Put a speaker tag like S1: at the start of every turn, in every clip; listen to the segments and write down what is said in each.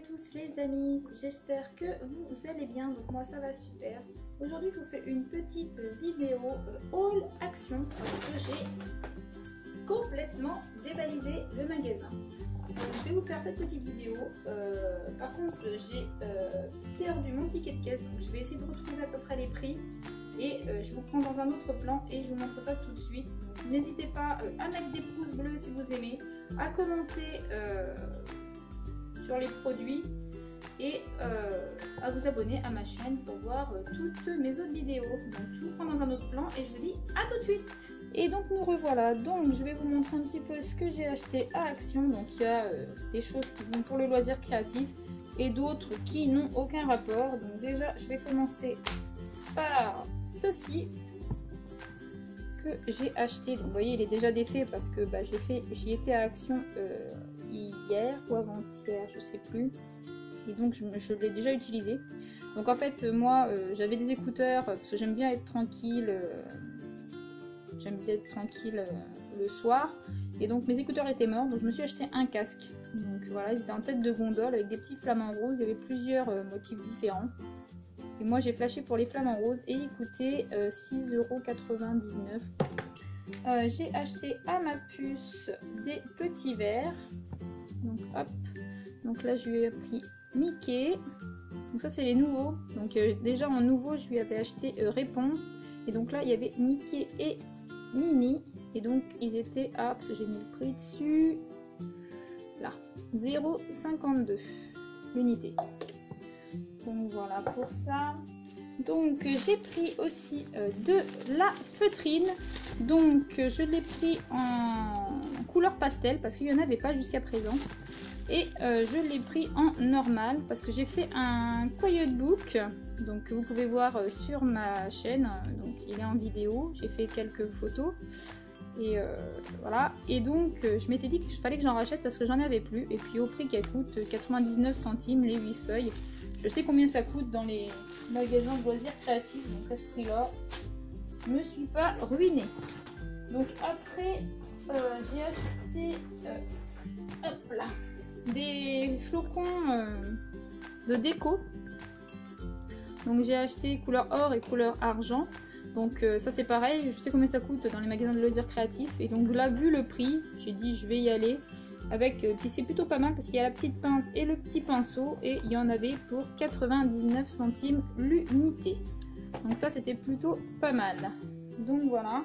S1: tous les amis, j'espère que vous allez bien, donc moi ça va super. Aujourd'hui je vous fais une petite vidéo haul action parce que j'ai complètement dévalisé le magasin. Donc, je vais vous faire cette petite vidéo, par contre j'ai perdu mon ticket de caisse, donc je vais essayer de retrouver à peu près les prix et je vous prends dans un autre plan et je vous montre ça tout de suite. N'hésitez pas à mettre des pouces bleus si vous aimez, à commenter sur les produits et à vous abonner à ma chaîne pour voir toutes mes autres vidéos. Donc je vous prends dans un autre plan et je vous dis à tout de suite. Et donc nous revoilà, donc je vais vous montrer un petit peu ce que j'ai acheté à Action. Donc il y a des choses qui vont pour le loisir créatif et d'autres qui n'ont aucun rapport. Donc déjà je vais commencer par ceci que j'ai acheté. Donc vous voyez il est déjà défait parce que j'y étais à Action hier ou avant-hier, je sais plus, et donc je l'ai déjà utilisé. Donc en fait moi j'avais des écouteurs parce que j'aime bien être tranquille, le soir, et donc mes écouteurs étaient morts, donc je me suis acheté un casque. Donc voilà, ils étaient en tête de gondole avec des petits flamants roses, il y avait plusieurs motifs différents et moi j'ai flashé pour les flamants roses et il coûtait 6,99 €. J'ai acheté à ma puce des petits verres. Donc hop, donc là je lui ai pris Mickey, donc ça c'est les nouveaux. Donc déjà en nouveau je lui avais acheté Réponse, et donc là il y avait Mickey et Minnie, et donc ils étaient à, parce que j'ai mis le prix dessus, là 0,52 l'unité. Donc voilà pour ça. Donc j'ai pris aussi de la feutrine, donc je l'ai pris en couleur pastel parce qu'il n'y en avait pas jusqu'à présent, et je l'ai pris en normal parce que j'ai fait un quiet book, donc vous pouvez voir sur ma chaîne, donc il est en vidéo, j'ai fait quelques photos et voilà, et donc je m'étais dit qu'il fallait que j'en rachète parce que j'en avais plus, et puis au prix qu'elle coûte 99 centimes les 8 feuilles. Je sais combien ça coûte dans les magasins de loisirs créatifs, donc à ce prix là je me suis pas ruinée. Donc après j'ai acheté hop là, des flocons de déco. Donc j'ai acheté couleur or et couleur argent. Donc ça c'est pareil, je sais combien ça coûte dans les magasins de loisirs créatifs, et donc là vu le prix j'ai dit je vais y aller avec, puis c'est plutôt pas mal parce qu'il y a la petite pince et le petit pinceau, et il y en avait pour 99 centimes l'unité. Donc ça c'était plutôt pas mal. Donc voilà.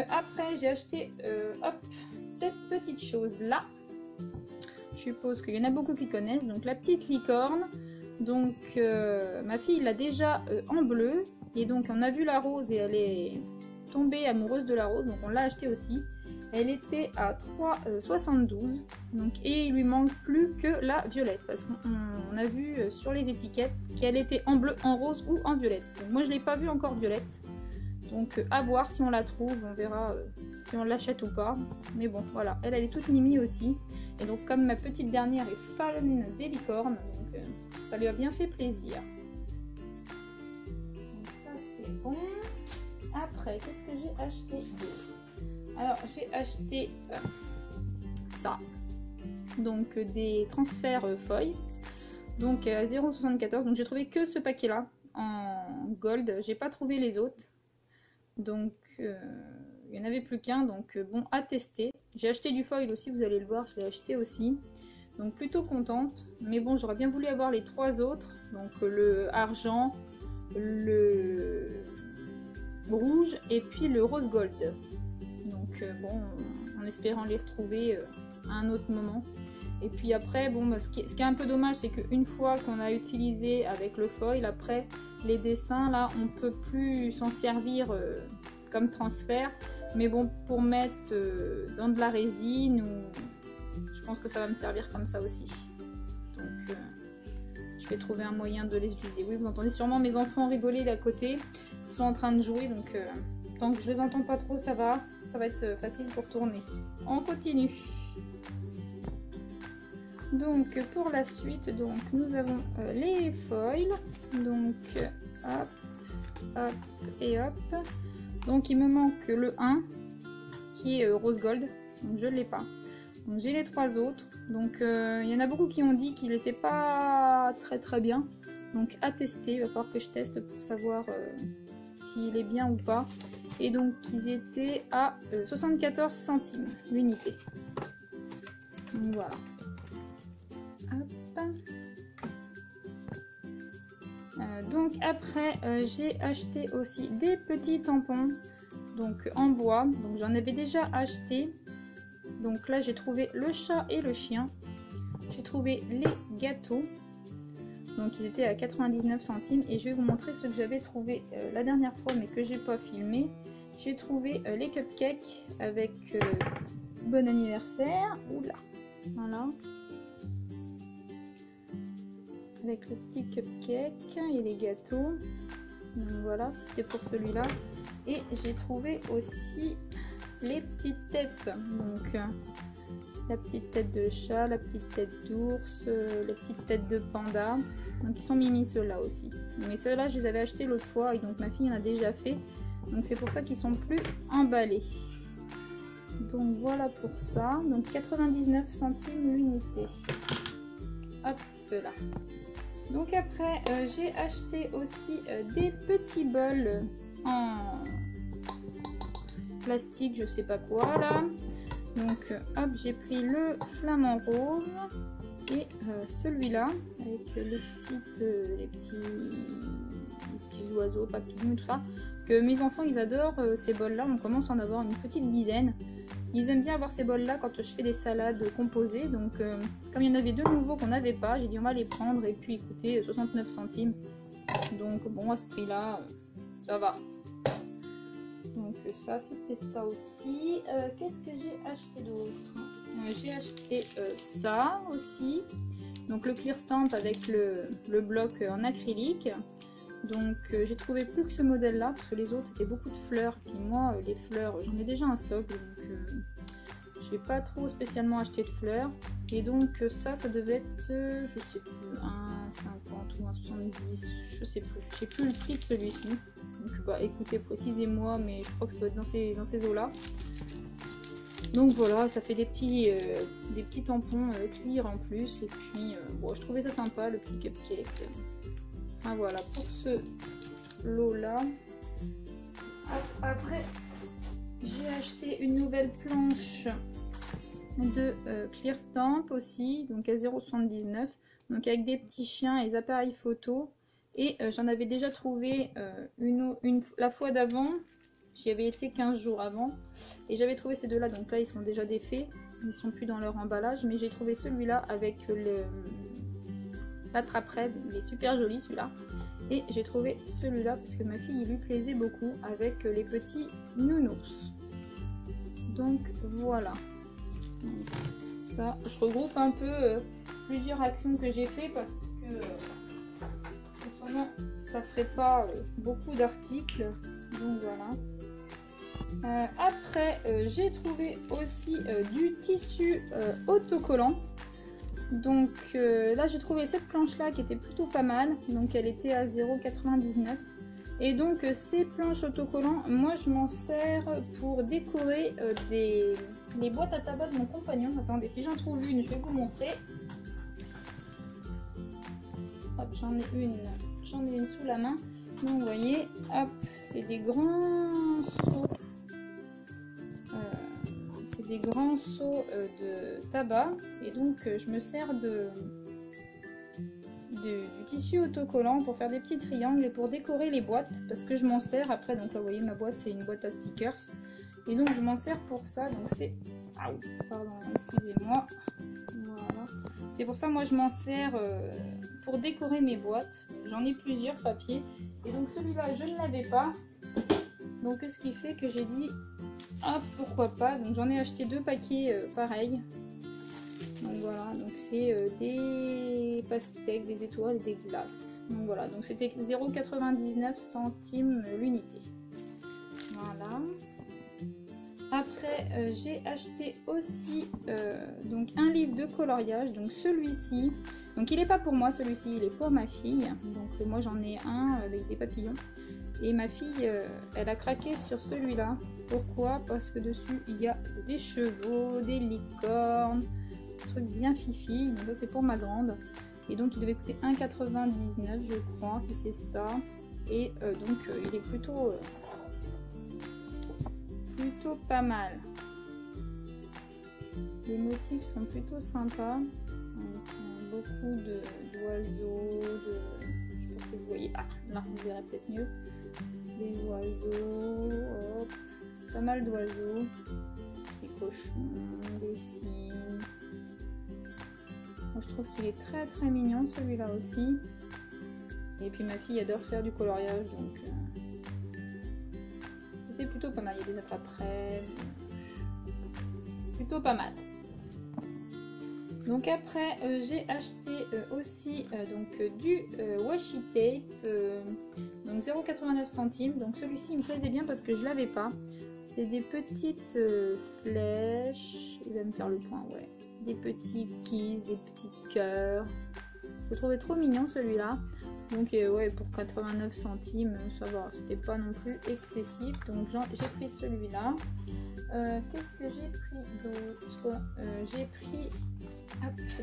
S1: Après j'ai acheté hop, cette petite chose là. Je suppose qu'il y en a beaucoup qui connaissent, donc la petite licorne. Donc ma fille l'a déjà en bleu, et donc on a vu la rose et elle est tombée amoureuse de la rose, donc on l'a acheté aussi. Elle était à 3,72 €, donc, et il lui manque plus que la violette parce qu'on a vu sur les étiquettes qu'elle était en bleu, en rose ou en violette. Donc moi je l'ai pas vu encore violette, donc à voir si on la trouve, on verra si on l'achète ou pas. Mais bon voilà, elle est toute mimi aussi, et donc comme ma petite dernière est fan des licornes, donc ça lui a bien fait plaisir. Donc ça c'est bon. Après qu'est-ce que j'ai acheté d'autre? Alors j'ai acheté ça, donc des transferts feuilles, donc à 0,74 €. Donc j'ai trouvé que ce paquet là en gold, j'ai pas trouvé les autres, donc il y en avait plus qu'un, donc bon à tester. J'ai acheté du foil aussi, vous allez le voir, je l'ai acheté aussi, donc plutôt contente. Mais bon j'aurais bien voulu avoir les trois autres, donc le argent, le rouge et puis le rose gold. Donc bon, en espérant les retrouver à un autre moment. Et puis après, bon, ce qui est un peu dommage, c'est qu'une fois qu'on a utilisé avec le foil, après les dessins, là, on peut plus s'en servir comme transfert. Mais bon, pour mettre dans de la résine, ou je pense que ça va me servir comme ça aussi. Donc je vais trouver un moyen de les utiliser. Oui, vous entendez sûrement mes enfants rigoler d'à côté. Ils sont en train de jouer, donc tant que je les entends pas trop, ça va être facile pour tourner. On continue. Donc pour la suite, donc nous avons les foils. Donc hop, hop et hop. Donc il me manque le 1 qui est rose gold. Donc je ne l'ai pas. Donc j'ai les trois autres. Donc il y en a beaucoup qui ont dit qu'il n'était pas très bien. Donc à tester, il va falloir que je teste pour savoir s'il est bien ou pas. Et donc ils étaient à 74 centimes l'unité. Donc voilà. Hop. Donc après j'ai acheté aussi des petits tampons donc en bois. Donc j'en avais déjà acheté. Donc là j'ai trouvé le chat et le chien. J'ai trouvé les gâteaux. Donc ils étaient à 99 centimes et je vais vous montrer ce que j'avais trouvé la dernière fois mais que j'ai pas filmé. J'ai trouvé les cupcakes avec bon anniversaire. Oula, voilà. Avec le petit cupcake et les gâteaux. Donc voilà, c'était pour celui-là. Et j'ai trouvé aussi les petites têtes. Donc la petite tête de chat, la petite tête d'ours, les petites têtes de panda. Donc ils sont mimi ceux-là aussi. Mais ceux-là je les avais achetés l'autre fois et donc ma fille en a déjà fait. Donc c'est pour ça qu'ils sont plus emballés. Donc voilà pour ça. Donc 99 centimes l'unité. Hop là. Donc après j'ai acheté aussi des petits bols en plastique, je sais pas quoi là. Donc hop, j'ai pris le flamant rose et celui-là avec les petits oiseaux, papillons, tout ça. Parce que mes enfants ils adorent ces bols là, on commence à en avoir une petite dizaine. Ils aiment bien avoir ces bols là quand je fais des salades composées. Donc comme il y en avait deux nouveaux qu'on n'avait pas, j'ai dit on va les prendre et puis écoutez 69 centimes. Donc bon à ce prix là, ça va. Donc ça c'était ça aussi. Qu'est-ce que j'ai acheté d'autre? J'ai acheté ça aussi. Donc le clear stamp avec le bloc en acrylique. Donc j'ai trouvé plus que ce modèle là parce que les autres c'était beaucoup de fleurs. Puis moi les fleurs j'en ai déjà un stock. Donc j'ai pas trop spécialement acheté de fleurs. Et donc ça devait être je sais plus un 50 ou un 70, je sais plus. Je sais plus le prix de celui-ci. Donc bah écoutez précisez-moi mais je crois que ça doit être dans ces eaux là. Donc voilà, ça fait des petits tampons clear en plus. Et puis bon, je trouvais ça sympa le petit cupcake. Ah voilà pour ce lot là. Après j'ai acheté une nouvelle planche de clear stamp aussi, donc à 0,79, donc avec des petits chiens et des appareils photo. Et j'en avais déjà trouvé la fois d'avant, j'y avais été 15 jours avant et j'avais trouvé ces deux là, donc là ils sont déjà défaits, ils sont plus dans leur emballage, mais j'ai trouvé celui-là avec l'attrape-rêve, il est super joli celui-là. Et j'ai trouvé celui-là parce que ma fille il lui plaisait beaucoup avec les petits nounours. Donc voilà. Donc, ça, je regroupe un peu plusieurs actions que j'ai fait parce que autrement ça ferait pas beaucoup d'articles. Donc voilà. Après j'ai trouvé aussi du tissu autocollant. Donc là j'ai trouvé cette planche là qui était plutôt pas mal, donc elle était à 0,99 et donc ces planches autocollants, moi je m'en sers pour décorer les boîtes à tabac de mon compagnon. Attendez, si j'en trouve une je vais vous montrer. Hop, j'en ai une sous la main. Donc vous voyez, hop, c'est des grands seaux. Des grands seaux de tabac et donc je me sers du tissu autocollant pour faire des petits triangles et pour décorer les boîtes parce que je m'en sers après. Donc là vous voyez ma boîte c'est une boîte à stickers et donc je m'en sers pour ça. Donc c'est pardon, excusez-moi, voilà, c'est pour ça moi je m'en sers pour décorer mes boîtes. J'en ai plusieurs papiers et donc celui-là je ne l'avais pas, donc ce qui fait que j'ai dit ah, pourquoi pas. Donc j'en ai acheté deux paquets pareils. Donc voilà, donc c'est des pastèques, des étoiles et des glaces. Donc voilà, donc c'était 0,99 centimes l'unité. Voilà. Après j'ai acheté aussi donc un livre de coloriage. Donc celui-ci, donc il n'est pas pour moi celui-ci, il est pour ma fille. Donc moi j'en ai un avec des papillons. Et ma fille, elle a craqué sur celui-là. Pourquoi? Parce que dessus, il y a des chevaux, des licornes, truc bien fifi. Donc ça c'est pour ma grande. Et donc il devait coûter 1,99 je crois, si c'est ça. Et donc il est plutôt pas mal. Les motifs sont plutôt sympas. Donc, beaucoup d'oiseaux, je sais pas si vous voyez. Ah, là vous verrez peut-être mieux. Des oiseaux, hop, pas mal d'oiseaux. Des cochons, des cygnes. Moi, je trouve qu'il est très très mignon celui-là aussi. Et puis ma fille adore faire du coloriage, donc c'était plutôt pas mal. Il y a des attrape-rêves, plutôt pas mal. Donc après j'ai acheté aussi du washi tape, donc 0,89 centimes. Donc celui-ci me plaisait bien parce que je l'avais pas. C'est des petites flèches. Il va me faire le point, ouais. Des petits kiss, des petits cœurs. Je le trouvais trop mignon celui-là. Donc ouais, pour 89 centimes, ça va, c'était pas non plus excessif. Donc j'ai pris celui-là. Qu'est-ce que j'ai pris d'autre? J'ai pris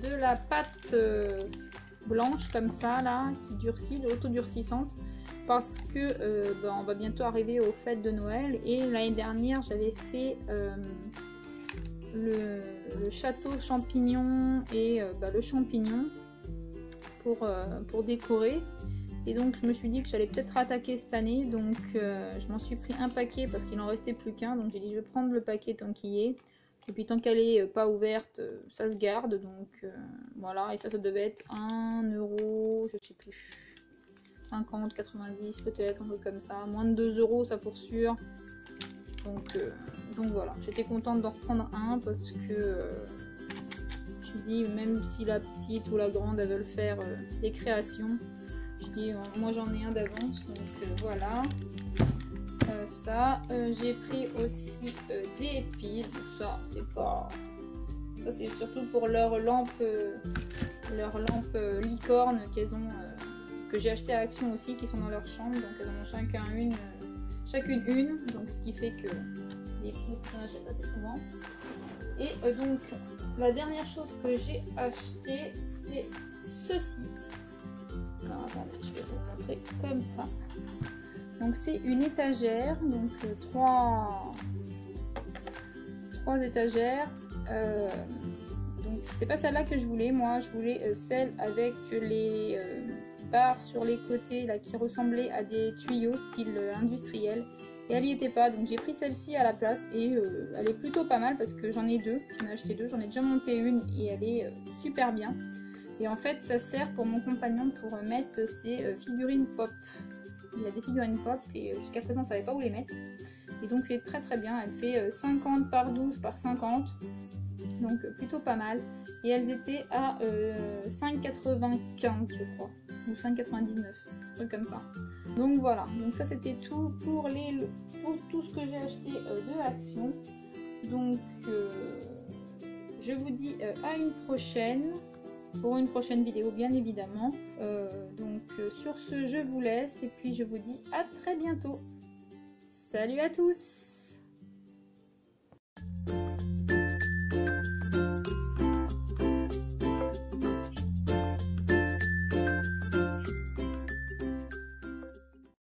S1: de la pâte blanche comme ça, là, qui durcit, auto-durcissante. Parce que on va bientôt arriver aux fêtes de Noël. Et l'année dernière, j'avais fait le château champignon et le champignon pour décorer. Et donc je me suis dit que j'allais peut-être attaquer cette année, donc je m'en suis pris un paquet parce qu'il en restait plus qu'un, donc j'ai dit je vais prendre le paquet tant qu'il y est, et puis tant qu'elle est pas ouverte, ça se garde, donc voilà. Et ça devait être 1 euro, je sais plus, 50, 90 peut-être, un peu comme ça, moins de 2 euros ça pour sûr. Donc voilà, j'étais contente d'en reprendre un parce que je dis, même si la petite ou la grande elles veulent faire des créations, je dis moi j'en ai un d'avance, donc voilà. Ça j'ai pris aussi des piles. Ça c'est surtout pour leur lampe licorne qu'elles ont, que j'ai acheté à Action aussi, qui sont dans leur chambre. Donc elles en ont chacune une, donc ce qui fait que les piles j'en achète assez souvent. Et donc la dernière chose que j'ai acheté, c'est ceci. Alors, attendez, je vais vous montrer comme ça. Donc c'est une étagère, donc trois étagères. Donc c'est pas celle-là que je voulais, moi je voulais celle avec les barres sur les côtés là, qui ressemblaient à des tuyaux style industriel. Et elle n'y était pas, donc j'ai pris celle-ci à la place. Et elle est plutôt pas mal parce que j'en ai deux, j'en ai acheté deux, j'en ai déjà monté une et elle est super bien. Et en fait ça sert pour mon compagnon pour mettre ses figurines pop. Il a des figurines pop et jusqu'à présent on ne savait pas où les mettre. Et donc c'est très très bien, elle fait 50 par 12 par 50. Donc plutôt pas mal. Et elles étaient à 5,95 je crois. Ou 5,99, un truc comme ça. Donc voilà, donc ça c'était tout pour tout ce que j'ai acheté de Action. Donc je vous dis à une prochaine, pour une prochaine vidéo bien évidemment. Donc sur ce je vous laisse et puis je vous dis à très bientôt. Salut à tous!